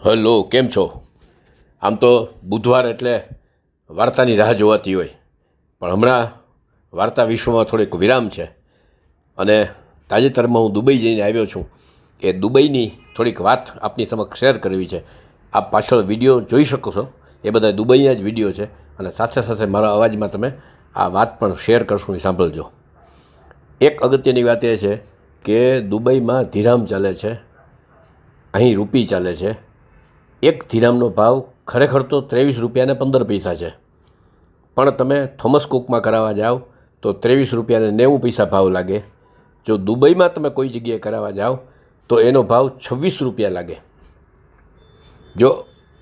Hello, કેમ છો? આમ તો બુધવાર એટલે વાર્તાની રાહ જોવાતી હોય, પણ હમણાં વાર્તા વિશ્વમાં થોડીક વિરામ છે અને તાજેતરમાં હું દુબઈ જઈને આવ્યો છું. એ દુબઈની થોડીક વાત આપની સમક્ષ શેર કરવી છે. આપ પાછળ વિડીયો જોઈ શકો છો, એ બધા દુબઈના જ વિડીયો છે અને સાથે સાથે મારા અવાજમાં તમે આ વાત પણ શેર કરશો, સાંભળજો. એક અગત્યની વાત એ છે કે દુબઈમાં ધીરામ ચાલે છે, અહીં રૂપી ચાલે છે. એક ધીરામનો ભાવ ખરેખર તો 23 રૂપિયા ને 15 પૈસા છે, પણ તમે થોમસ કુકમાં કરાવવા જાઓ તો 23 રૂપિયા ને 90 પૈસા ભાવ લાગે. જો દુબઈમાં તમે કોઈ જગ્યાએ કરાવવા જાઓ તો એનો ભાવ 26 રૂપિયા લાગે. જો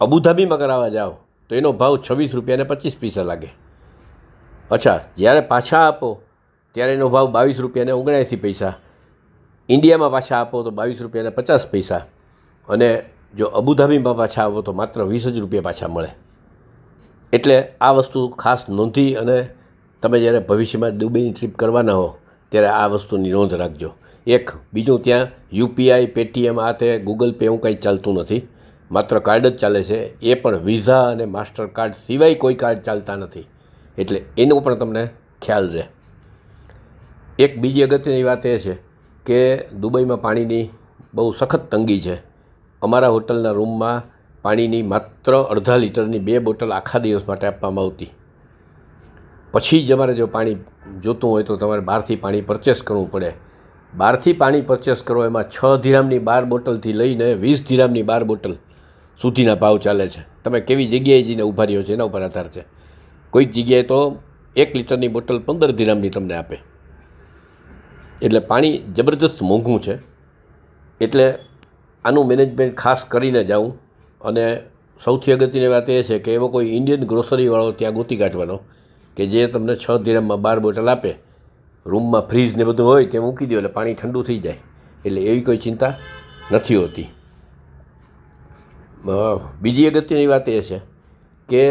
અબુધાબીમાં કરાવવા જાઓ તો એનો ભાવ 26 રૂપિયા ને 25 પૈસા લાગે. અચ્છા, જ્યારે પાછા આપો ત્યારે એનો ભાવ 22 રૂપિયા ને 79 પૈસા. ઇન્ડિયામાં પાછા આપો તો 22 રૂપિયા ને 50 પૈસા અને જો અબુધાબીમાં પાછા આવો તો માત્ર 20 જ રૂપિયા પાછા મળે. એટલે આ વસ્તુ ખાસ નોંધી અને તમે જ્યારે ભવિષ્યમાં દુબઈની ટ્રીપ કરવાના હો ત્યારે આ વસ્તુની નોંધ રાખજો. એક બીજું, ત્યાં યુપીઆઈ, પેટીએમ, આ તે ગૂગલ પે એવું કંઈ ચાલતું નથી, માત્ર કાર્ડ જ ચાલે છે. એ પણ વિઝા અને માસ્ટર કાર્ડ સિવાય કોઈ કાર્ડ ચાલતા નથી, એટલે એનો પણ તમને ખ્યાલ રહે. એક બીજી અગત્યની વાત એ છે કે દુબઈમાં પાણીની બહુ સખત તંગી છે. અમારા હોટલના રૂમમાં પાણીની માત્ર અડધા લીટરની 2 બોટલ આખા દિવસ માટે આપવામાં આવતી. પછી જ અમારે જો પાણી જોતું હોય તો તમારે બહારથી પાણી પરચેસ કરવું પડે. બહારથી પાણી પરચેસ કરો એમાં 6 ધીરામની 12 બોટલથી લઈને 20 ધીરામની 12 બોટલ સુધીના ભાવ ચાલે છે. તમે કેવી જગ્યાએ જઈને ઊભા રહ્યો છો એના ઉપર આધાર છે. કોઈક જગ્યાએ તો 1 લીટરની બોટલ 15 ધીરામની તમને આપે. એટલે પાણી જબરદસ્ત મોંઘું છે. એટલે આનું મેનેજમેન્ટ ખાસ કરીને જાઉં. અને સૌથી અગત્યની વાત એ છે કે એવો કોઈ ઇન્ડિયન ગ્રોસરીવાળો ત્યાં ગોતી કાઢવાનો કે જે તમને 6 ધીરામમાં 12 બોટલ આપે. રૂમમાં ફ્રીજ ને બધું હોય તે મૂકી દો એટલે પાણી ઠંડુ થઈ જાય, એટલે એવી કોઈ ચિંતા નથી હોતી. બીજી અગત્યની વાત એ છે કે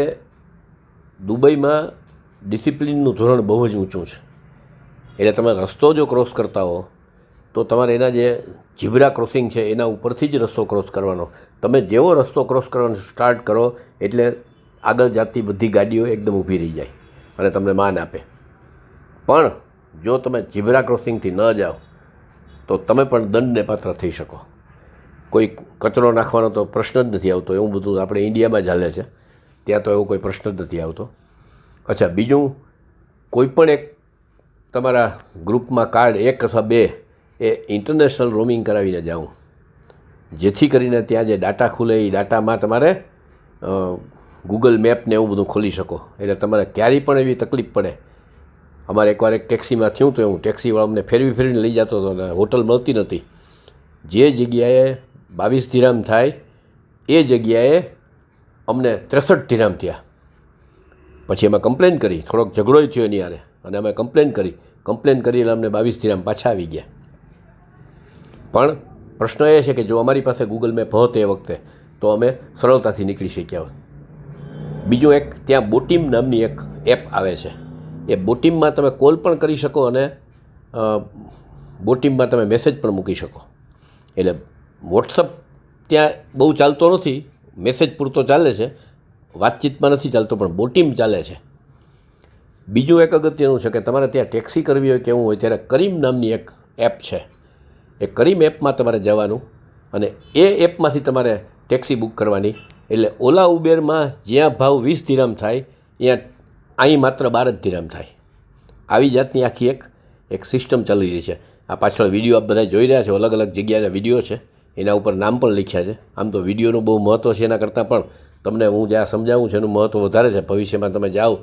દુબઈમાં ડિસિપ્લિનનું ધોરણ બહુ જ ઊંચું છે. એટલે તમે રસ્તો જો ક્રોસ કરતા હો તો તમારે એના જે ઝીબ્રા ક્રોસિંગ છે એના ઉપરથી જ રસ્તો ક્રોસ કરવાનો. તમે જેવો રસ્તો ક્રોસ કરવાનો સ્ટાર્ટ કરો એટલે આગળ જાતી બધી ગાડીઓ એકદમ ઊભી રહી જાય અને તમને માન આપે. પણ જો તમે ઝીબ્રા ક્રોસિંગથી ન જાઓ તો તમે પણ દંડને પાત્ર થઈ શકો. કોઈ કચરો નાખવાનો તો પ્રશ્ન જ નથી આવતો, એવું બધું આપણે ઇન્ડિયામાં ચાલે છે. ત્યાં તો એવો કોઈ પ્રશ્ન જ નથી આવતો. અચ્છા, બીજું, કોઈ પણ એક તમારા ગ્રુપમાં કાર્ડ 1 અથવા 2 એ ઇન્ટરનેશનલ રોમિંગ કરાવીને જાઉં, જેથી કરીને ત્યાં જે ડાટા ખુલે એ ડાટામાં તમારે ગૂગલ મેપને એવું બધું ખોલી શકો. એટલે તમારે ક્યારેય પણ એવી તકલીફ પડે. અમારે એકવાર એક ટેક્સીમાં થયું તો હું ટેક્સીવાળો અમને ફેરવીને લઈ જતો હતો અને હોટલ મળતી નહોતી. જે જગ્યાએ 22 ધીરામ થાય એ જગ્યાએ અમને 63 ધીરામ થયા. પછી અમે કમ્પ્લેન કરી, થોડોક ઝઘડો થયો એની યારે, અને અમે કમ્પ્લેન કરી એટલે અમને 22 ધીરામ પાછા આવી ગયા. પણ પ્રશ્ન એ છે કે જો અમારી પાસે ગૂગલ મેપ હોત એ વખતે તો અમે સરળતાથી નીકળી શક્યા હોત. બીજું એક, ત્યાં બોટીમ નામની એક એપ આવે છે. એ બોટીમમાં તમે કોલ પણ કરી શકો અને બોટીમમાં તમે મેસેજ પણ મૂકી શકો. એટલે વોટ્સઅપ ત્યાં બહુ ચાલતો નથી, મેસેજ પૂરતો ચાલે છે, વાતચીતમાં નથી ચાલતો, પણ બોટીમ ચાલે છે. બીજું એક અગત્યનું છે કે તમારે ત્યાં ટેક્સી કરવી હોય કેવું હોય ત્યારે કરીમ નામની એક એપ છે. એ કરીમ એપમાં તમારે જવાનું અને એ એપમાંથી તમારે ટેક્સી બુક કરવાની. એટલે ઓલા ઉબેરમાં જ્યાં ભાવ 20 ધીરામ થાય ત્યાં અહીં માત્ર 12 જ ધીરામ થાય. આવી જાતની આખી એક સિસ્ટમ ચાલી રહી છે. આ પાછળ વિડીયો આપ બધા જોઈ રહ્યા છો, અલગ અલગ જગ્યાના વિડીયો છે, એના ઉપર નામ પણ લખ્યા છે. આમ તો વિડીયોનું બહુ મહત્ત્વ છે, એના કરતાં પણ તમને હું જ્યાં સમજાવું છું એનું મહત્ત્વ વધારે છે. ભવિષ્યમાં તમે જાઓ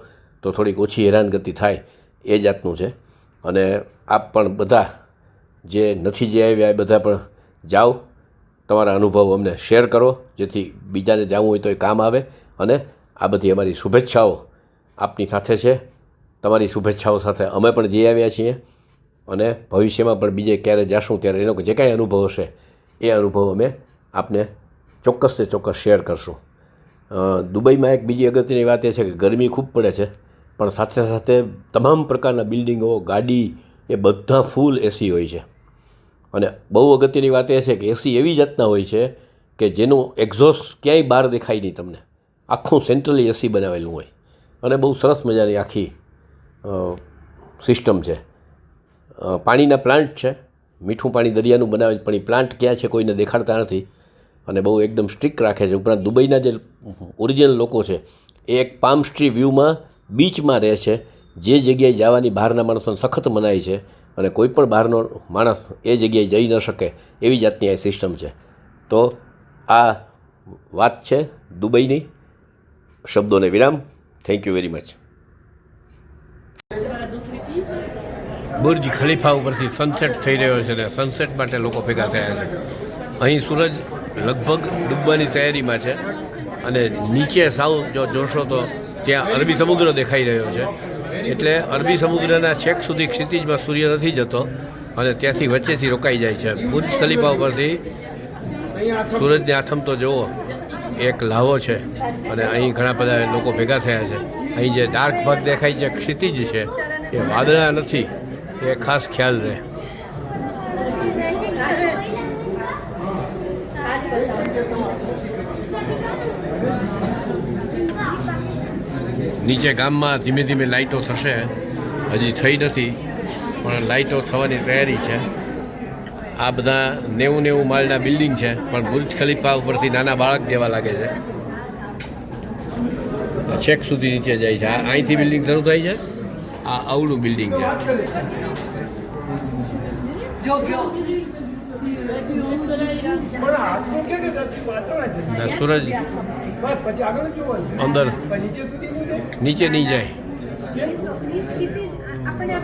તો થોડીક ઓછી હેરાનગતિ થાય એ જાતનું છે. અને આપ પણ બધા જે નથી જે આવ્યા એ બધા પણ જાઓ, તમારા અનુભવ અમને શેર કરો, જેથી બીજાને જવું હોય તો એ કામ આવે. અને આ બધી અમારી શુભેચ્છાઓ આપની સાથે છે. તમારી શુભેચ્છાઓ સાથે અમે પણ જઈ આવ્યા છીએ અને ભવિષ્યમાં પણ બીજે ક્યારે જાશું ત્યારે એનો જે કાંઈ અનુભવ હશે એ અનુભવ અમે આપને ચોક્કસને ચોક્કસ શેર કરશું. દુબઈમાં એક બીજી અગત્યની વાત એ છે કે ગરમી ખૂબ પડે છે, પણ સાથે સાથે તમામ પ્રકારના બિલ્ડિંગો, ગાડી એ બધા ફૂલ એસી હોય છે. અને બહુ અગત્યની વાત એ છે કે એસી એવી જાતના હોય છે કે જેનું એક્ઝોસ્ટ ક્યાંય બહાર દેખાય નહીં તમને, આખું સેન્ટ્રલી એસી બનાવેલું હોય અને બહુ સરસ મજાની આખી સિસ્ટમ છે. પાણીના પ્લાન્ટ છે, મીઠું પાણી દરિયાનું બનાવે છે, પણ એ પ્લાન્ટ ક્યાં છે કોઈને દેખાડતા નથી અને બહુ એકદમ સ્ટ્રિક્ટ રાખે છે. ઉપરાંત દુબઈના જે ઓરિજિનલ લોકો છે એ એક પામ સ્ટ્રી વ્યૂમાં બીચમાં રહે છે, જે જગ્યાએ જવાની બહારના માણસોને સખત મનાય છે અને કોઈ પણ બહારનો માણસ એ જગ્યાએ જઈ ન શકે એવી જાતની આ સિસ્ટમ છે. તો આ વાત છે દુબઈની. શબ્દોને વિરામ. Thank you very much. Burj Khalifa ઉપરથી સનસેટ થઈ રહ્યો છે અને સનસેટ માટે લોકો ભેગા થયા છે. અહીં સૂરજ લગભગ ડૂબવાની તૈયારીમાં છે અને નીચે સાવ જો જોશો તો ત્યાં અરબી સમુદ્ર દેખાઈ રહ્યો છે. એટલે અરબી સમુદ્રના છેક સુધી ક્ષિતિજમાં સૂર્ય નથી જતો અને ત્યાંથી વચ્ચેથી રોકાઈ જાય છે. બુર્જ ખલીફા ઉપરથી સૂરજની આથમતો જુઓ, એક લાવો છે અને અહીં ઘણા બધા લોકો ભેગા થયા છે. અહીં જે ડાર્ક ભાગ દેખાય છે ક્ષિતિજ છે, એ વાદળા નથી, એ ખાસ ખ્યાલ રહે. નીચે ગામમાં ધીમે ધીમે લાઇટો થશે, હજી થઈ નથી પણ લાઇટો થવાની તૈયારી છે. આ બધા 90 માળના બિલ્ડિંગ છે, પણ બુર્જ ખલીફા ઉપરથી નાના બાળક જેવા લાગે છે. છેક સુધી નીચે જાય છે. અહીંથી બિલ્ડિંગ શરૂ થાય છે. આ અવળું બિલ્ડિંગ છે. સૂરજ અંદર નીચે નહીં જાય. આપણે